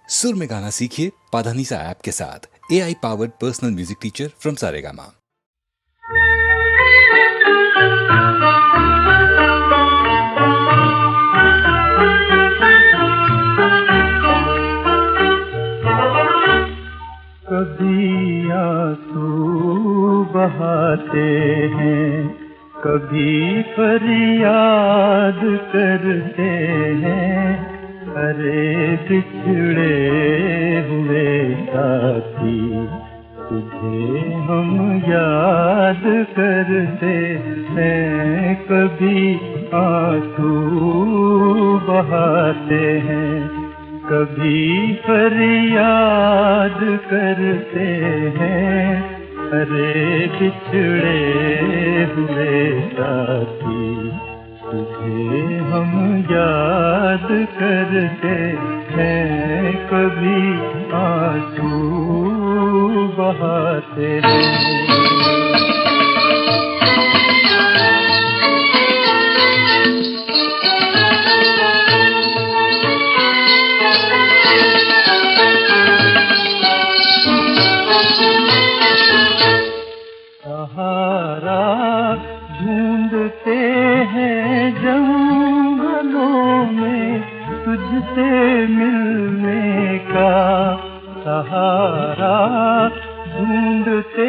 सुर में गाना सीखिए पाधानीसा ऐप के साथ। AI powered personal music teacher from Saregama. कभी आंसू बहाते हैं, कभी फरियाद करते हैं। अरे बिछड़े हुए साथी, तुझे हम याद करते हैं। कभी आंसू बहाते हैं, कभी फरियाद करते हैं। अरे बिछड़े हुए साथी, तुझे हम याद करते हैं। कभी आंसू बहाते हैं। सहारा ढूंढते हैं जंगलों में तुझसे मिलने का। सहारा ढूंढते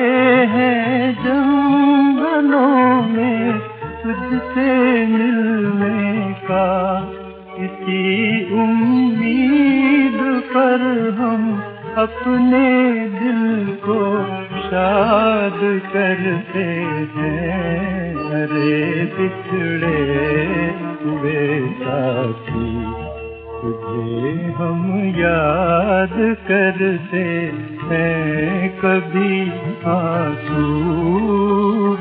हैं जंगलों में तुझसे मिलने का। इसी उम्मीद पर हम अपने दिल को शाद करते हैं। अरे बिछड़े हुए साथी, तुझे हम याद करते हैं। कभी आंसू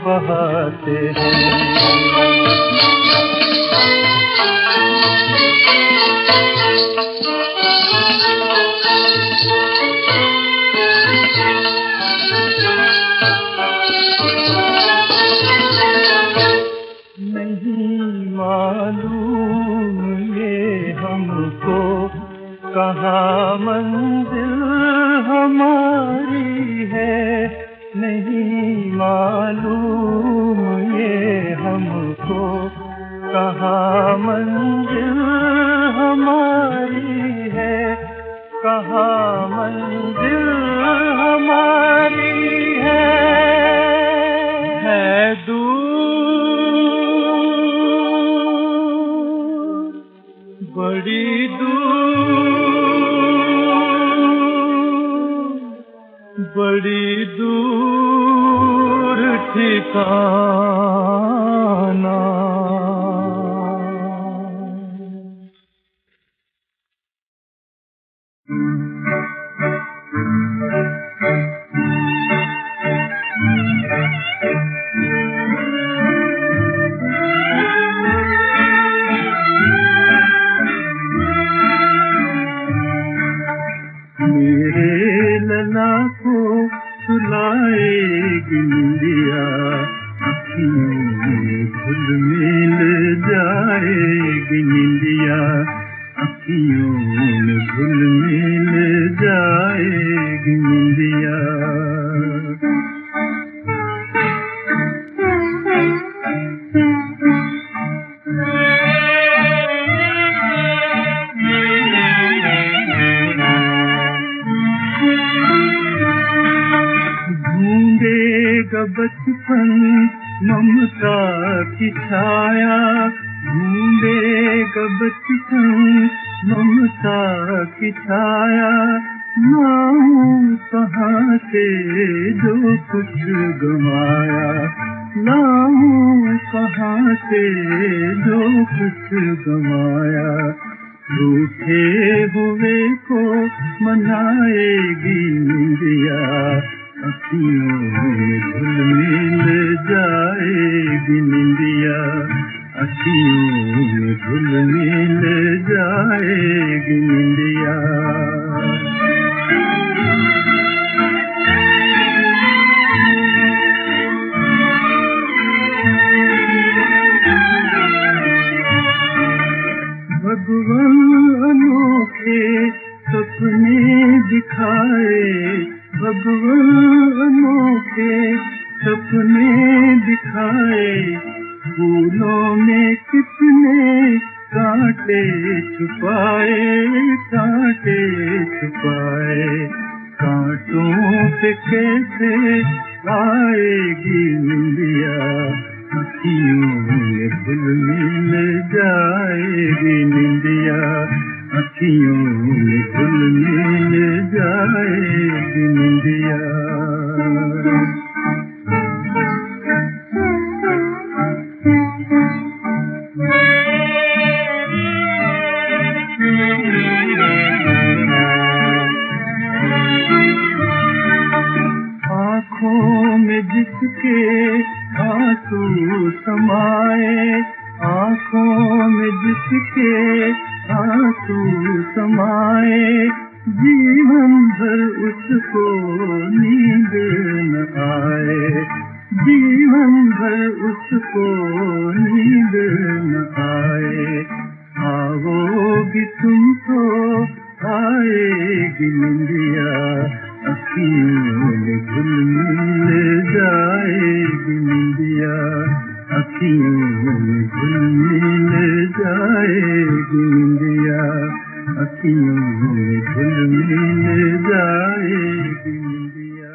बहाते हैं। मालूम ये हमको कहाँ मंजिल हमारी है। नहीं मालूम ये हमको कहाँ मंजिल हमारी है। कहाँ मंजिल हमारी है दूर बड़ी दूर ठिकाना। मेरे लला को सुलाएगी निंदिया, अखियों में घुल मिल जाएगी निंदिया। अखियों में घुल मिल जाएगी निंदिया। ढूंढेगा बचपन ममता की छाया, ढूंढेगा बचपन ममता की छाया। लाऊं कहाँ से जो कुछ गंवाया, लाऊं कहाँ से जो कुछ गंवाया। रूठे हुए को मनाएगी निंदिया, अखियों में घुल मिल जाएगी निंदिया। अखियों में घुल मिल जाएगी निंदिया। भगवान अनोखे सपने दिखाए भगवानों के, सपने दिखाए। फूलों में कितने कांटे छुपाए, कांटे छुपाए। कांटों पे कैसे आएगी निंदिया, अखियों में घुल मिल जाएगी निंदिया, अखियों में घुल मिल जाएगी निंदिया। आँखों में जिसके आंसू समाए, आँखों में जिसके आंसू समाए, जीवन भर उसको नींद न आए, जीवन भर उसको नींद न आए। आओगी तुम तो आएगी निंदिया, अखियों में घुल मिल जाएगी निंदिया, अखियों में घुल मिल जाएगी निंदिया, अखियों में घुल मिल जाएगी निंदिया।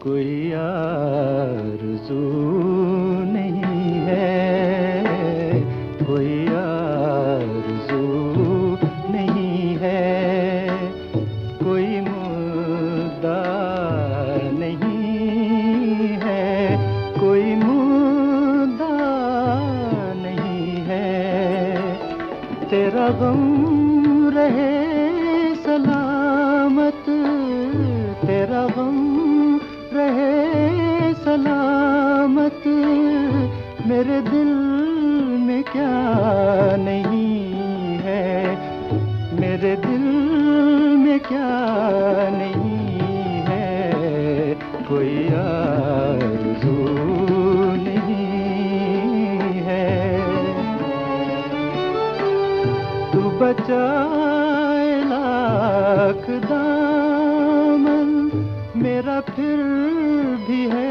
कोई आरज़ू नहीं है, कोई आरज़ू नहीं है, कोई मुद्दा नहीं है, कोई मुद्दा नहीं है। तेरा गम रहे सलामत, तेरा गम रहे सलामत, मेरे दिल में क्या नहीं है, मेरे दिल में क्या नहीं है। कोई आरज़ू नहीं है। तू बचाए लाख दामन, मेरा फिर भी है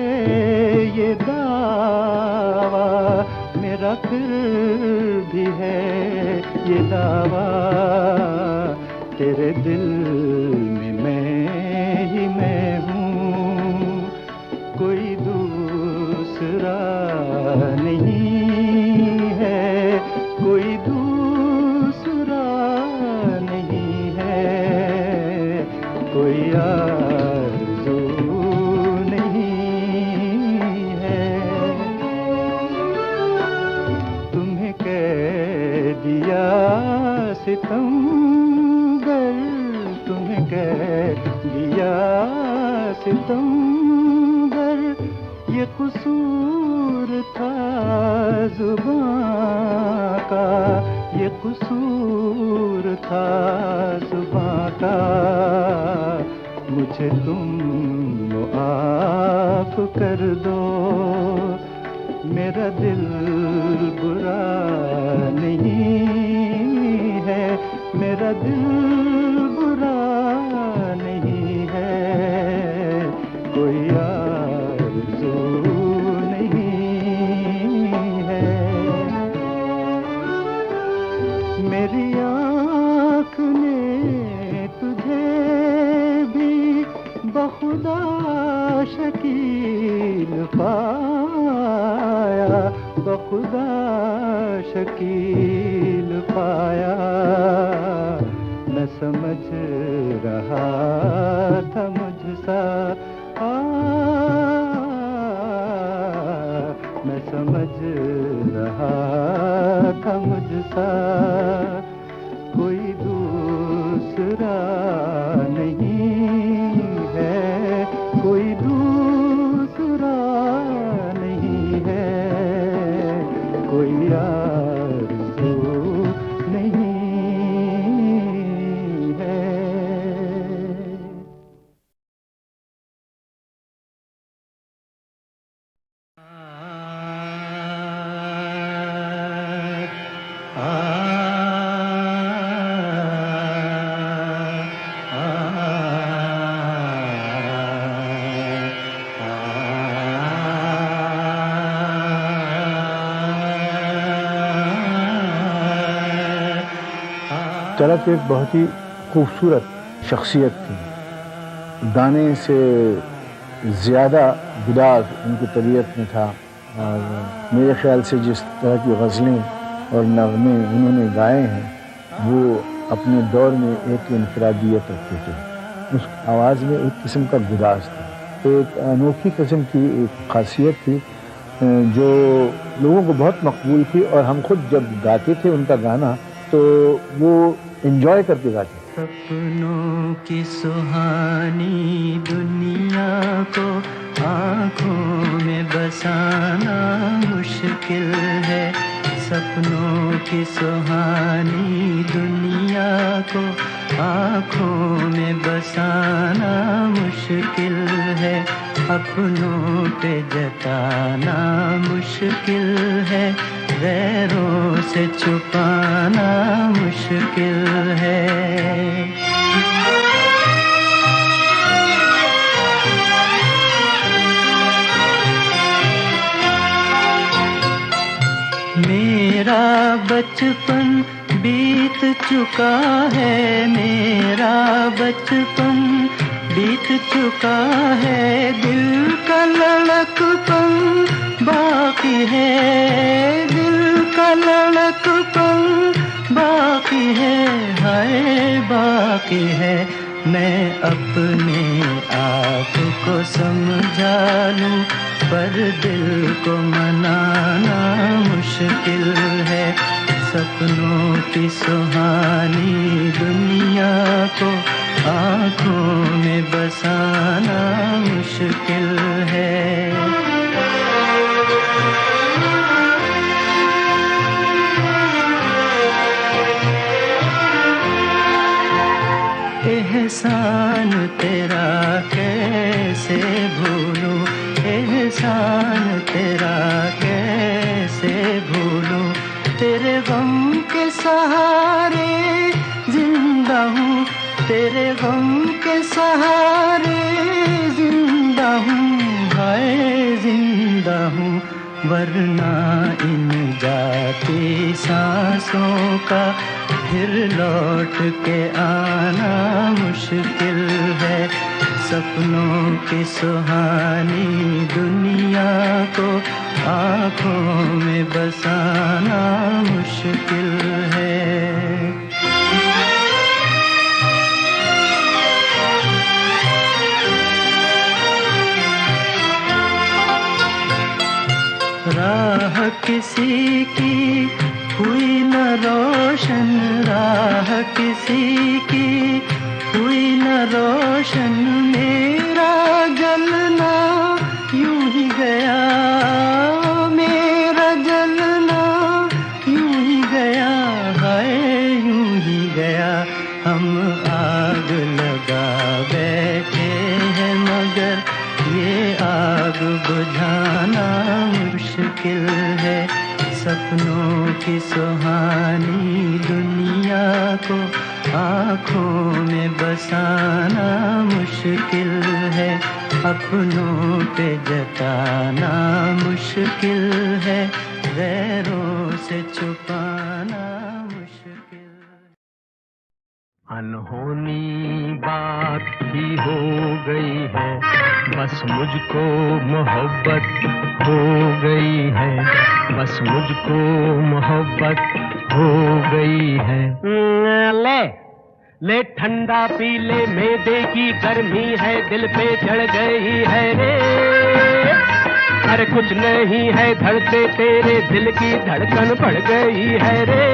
ये दावा, मेरा फिर भी है ये दावा। तेरे दिल में मैं ही मैं हूँ, कोई दूसरा नहीं है, कोई दूसरा नहीं है। कोई आरज़ू नहीं है। तुम्हें कह दिया सितमगर, तुम्हें कह दिया सितमगर, ये कसूर था ज़ुबां का, ये कसूर था ज़ुबां का। मुझे तुम माफ़ कर दो, मेरा दिल बुरा नहीं है, मेरा दिल बुरा नहीं है। कोई आरज़ू नहीं है। मेरी आँख ने तुझे भी बखुदा शकील पाया, बखुदा शकील पाया। न समझ रहा था मुझसा न समझ रहा था मुझसा, कोई दूसरा नहीं है, कोई दूसरा नहीं है। कोई आरज़ू नहीं है। तलत एक बहुत ही खूबसूरत शख्सियत थी। गाने से ज़्यादा गुदाग उनकी तबीयत में था और मेरे ख्याल से जिस तरह की गज़लें और नग़मे उन्होंने गाए हैं वो अपने दौर में एक इनफरादियत रखते थे। उस आवाज़ में एक किस्म का गुदाज था, एक अनोखी किस्म की एक ख़ासियत थी जो लोगों को बहुत मकबूल थी और हम खुद जब गाते थे उनका गाना तो वो एंजॉय करके गाते थे। सपनों की सुहानी दुनिया को आँखों में बसाना मुश्किल है। सपनों की सुहानी दुनिया को आँखों में बसाना मुश्किल है। अपनों पे जताना मुश्किल है, गैरों से छुपाना मुश्किल है। मेरा बचपन बीत चुका है, मेरा बचपन बीत चुका है, दिल का लड़कपन बाकी है, दिल का लड़कपन बाकी है, हाय बाकी है। मैं अपने आप को समझा लूं पर दिल को मनाना मुश्किल है। सपनों की सुहानी दुनिया को आँखों में बसाना मुश्किल है। एहसान तेरा कैसे भूलूं, एहसान तेरा कैसे भूलूं, तेरे गम के सहारे जिंदा हूँ, तेरे गम के सहारे जिंदा हूँ, हाय जिंदा हूँ। वरना इन जाती सांसों का फिर लौट के आना मुश्किल है। सपनों की सुहानी दुनिया को आँखों में बसाना मुश्किल है। राह किसी की हुई न रोशन, राह किसी की हुई न रोशन, मेरा जलना यूं ही गया, मेरा जलना यूं ही गया, हाय यूं ही गया। हम आग लगा बैठे हैं मगर ये आग बुझाना मुश्किल है। सपनों की सुहानी दुनिया को आँखों में बसाना मुश्किल है। अपनों पे जताना मुश्किल है, गैरों से छुपाना मुश्किल। अनहोनी बात ही हो गई है, बस मुझको मोहब्बत हो गई है, बस मुझको मोहब्बत हो गई है। ले ले ठंडा पी ले, मैदे की गर्मी है दिल पे चढ़ गई है रे। अरे कुछ नहीं है धड़के तेरे दिल की धड़कन बढ़ गई है रे।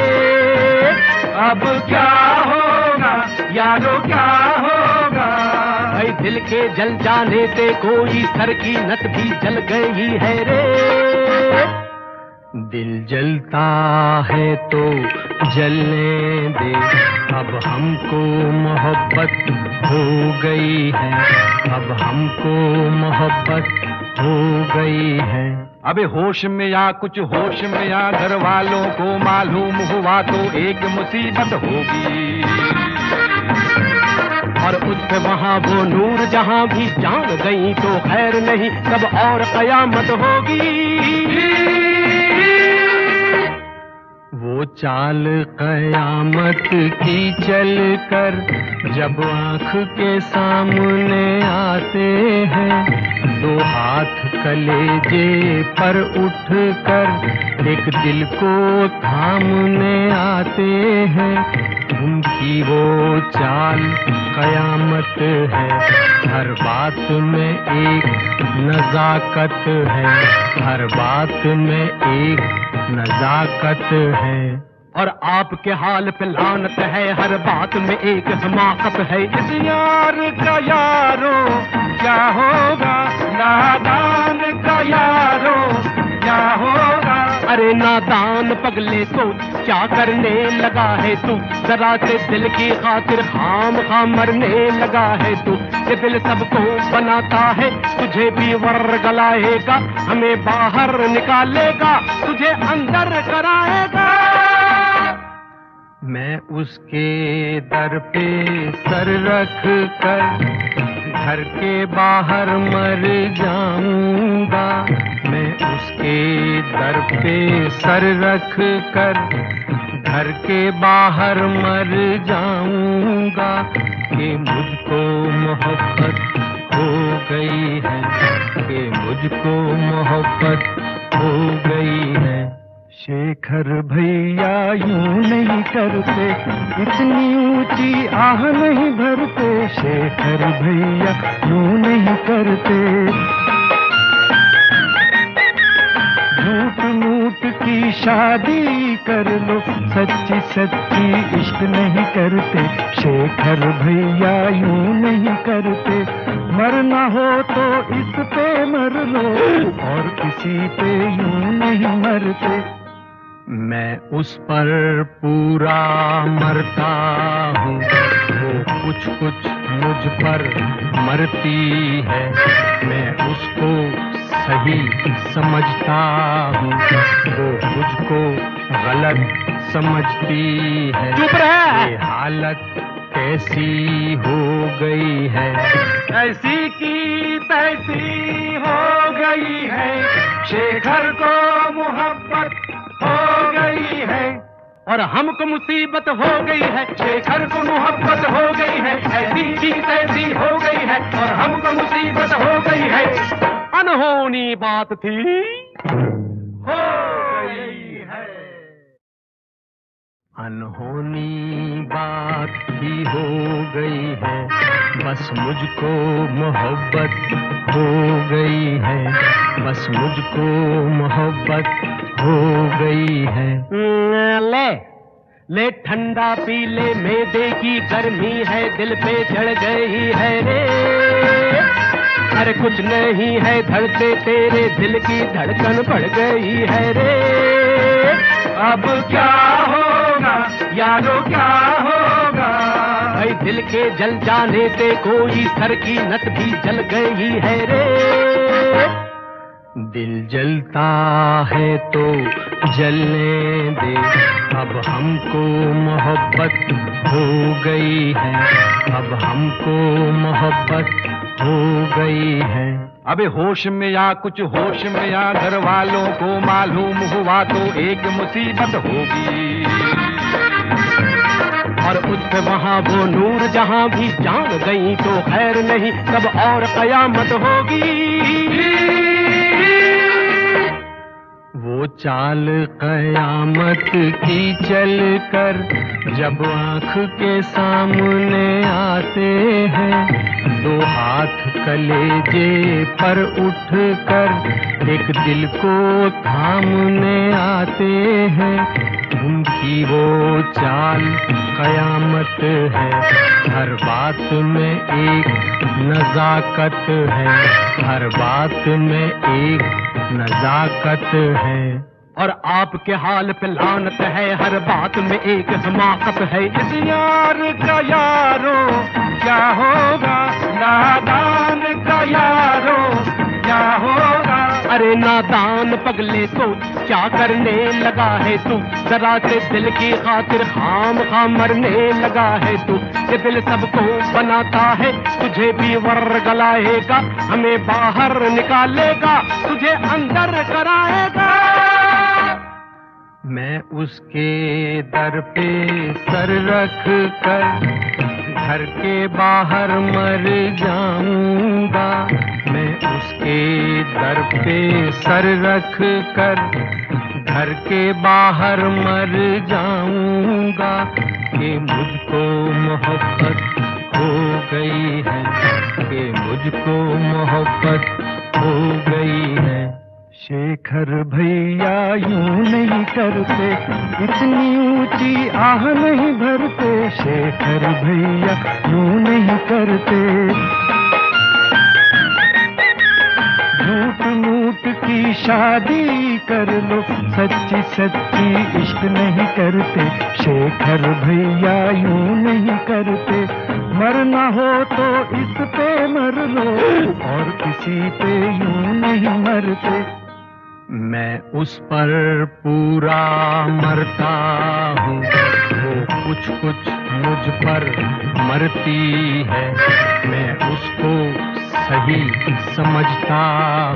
अब क्या होगा यारो क्या होगा, भाई दिल के जल जाने से कोई सर की नस भी जल गई है रे। दिल जलता है तो जलने दे, अब हमको मोहब्बत हो गई है, अब हमको मोहब्बत हो गई है। अबे होश में या कुछ होश में या, घर वालों को मालूम हुआ तो एक मुसीबत होगी, और उस पे वहाँ वो नूर जहाँ भी जान गई तो खैर नहीं, तब और कयामत होगी। वो वो चाल कयामत की चल कर जब आँख के सामने आते हैं, दो हाथ कलेजे पर उठ कर एक दिल को थामने आते हैं। उनकी वो चाल कयामत है, हर बात में एक नजाकत है, हर बात में एक नजाकत है। और आपके हाल पे लानत है, हर बात में एक हमाकत है। इस यार का यारो क्या होगा, नादान का यारो क्या होगा। अरे नादान पगले तो क्या करने लगा है तू, जरा से दिल की खातिर खाम खाम मरने लगा है तू। ये दिल सबको बनाता है, तुझे भी वर्गलाएगा, हमें बाहर निकालेगा, तुझे अंदर कराएगा। मैं उसके दर पे सर रख कर घर के बाहर मर जाऊंगा। मैं उसके दर पे सर रख कर घर के बाहर मर जाऊंगा कि मुझको मोहब्बत हो गई है, कि मुझको मोहब्बत हो गई है। शेखर भैया यूं नहीं करते, इतनी ऊंची आह नहीं भरते। शेखर भैया यूं नहीं करते, झूठ मूठ की शादी कर लो, सच्ची सच्ची इश्क नहीं करते। शेखर भैया यूं नहीं करते, मरना हो तो इस पे मर लो, और किसी पे यूं नहीं मरते। मैं उस पर पूरा मरता हूँ, वो कुछ कुछ मुझ पर मरती है। मैं उसको सही समझता हूँ, वो मुझको गलत समझती है। चुप रह! ये हालत कैसी हो गई है, ऐसी की तैसी हो गई है। शेखर को मोहब्बत हो गई है और हमको मुसीबत हो गई है। शेखर को मोहब्बत हो गई है, ऐसी की तैसी हो गई है और हमको मुसीबत हो गई है। अनहोनी बात थी, हो गई है। अनहोनी बात ही हो गई है, बस मुझको मोहब्बत हो गई है, बस मुझको मोहब्बत हो गई है। ले ठंडा पी ले, मैदे की गर्मी है दिल पे चढ़ गई है रे। अरे कुछ नहीं है, धड़के तेरे दिल की धड़कन बढ़ गई है रे। अब क्या होगा यारो, क्या होगा भाई, दिल के जल जाने से कोई सर की नस भी जल गई है रे। दिल जलता है तो जलने दे, अब हमको मोहब्बत हो गई है, अब हमको मोहब्बत हो गई है। अबे होश में या कुछ होश में या, घर वालों को मालूम हुआ तो एक मुसीबत होगी। और उस पे वहाँ वो नूर जहाँ भी जान गई तो खैर नहीं, तब और कयामत होगी। वो चाल कयामत की चल कर जब आँख के सामने आते हैं, दो हाथ कलेजे पर उठ कर एक दिल को थामने आते हैं। उनकी वो चाल कयामत है, हर बात में एक नजाकत है, हर बात में एक नजाकत है। और आपके हाल पे लानत है, हर बात में एक हमाकत है। इस यार का यारो क्या होगा, नादान का यारो क्या होगा। अरे नादान पगले तो क्या करने लगा है तू, जरा से दिल की खातिर खाम खाम मरने लगा है तू। ये दिल सबको बनाता है, तुझे भी वर्गलाएगा, हमें बाहर निकालेगा, तुझे अंदर कराएगा। मैं उसके दर पे सर रख कर घर के बाहर मर जाऊंगा। मैं उसके दर पे सर रख कर घर के बाहर मर जाऊंगा कि मुझको मोहब्बत हो गई है, कि मुझको मोहब्बत हो गई है। शेखर भैया यूं नहीं करते, इतनी ऊंची आह नहीं भरते। शेखर भैया यूं नहीं करते। झूठ मूठ की शादी कर लो, सच्ची सच्ची इश्क नहीं करते। शेखर भैया यूं नहीं करते। मरना हो तो इस पे मर लो, और किसी पे यूं नहीं मरते। मैं उस पर पूरा मरता हूँ, वो कुछ कुछ मुझ पर मरती है। मैं उसको सही समझता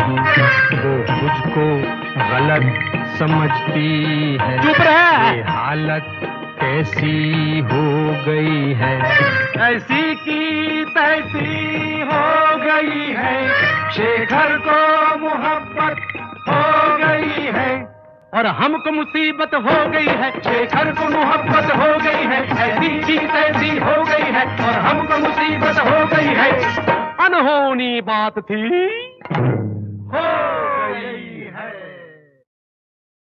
हूँ, वो मुझको गलत समझती है। चुप रह! ये हालत कैसी हो गई है, ऐसी की तैसी हो गई है। शेखर को मोहब्बत हो गई है, और हमको मुसीबत हो गई है। शेखर को मोहब्बत हो गई है। ऐसी की तैसी हो गई है, और हमको मुसीबत हो गई है। अनहोनी बात थी।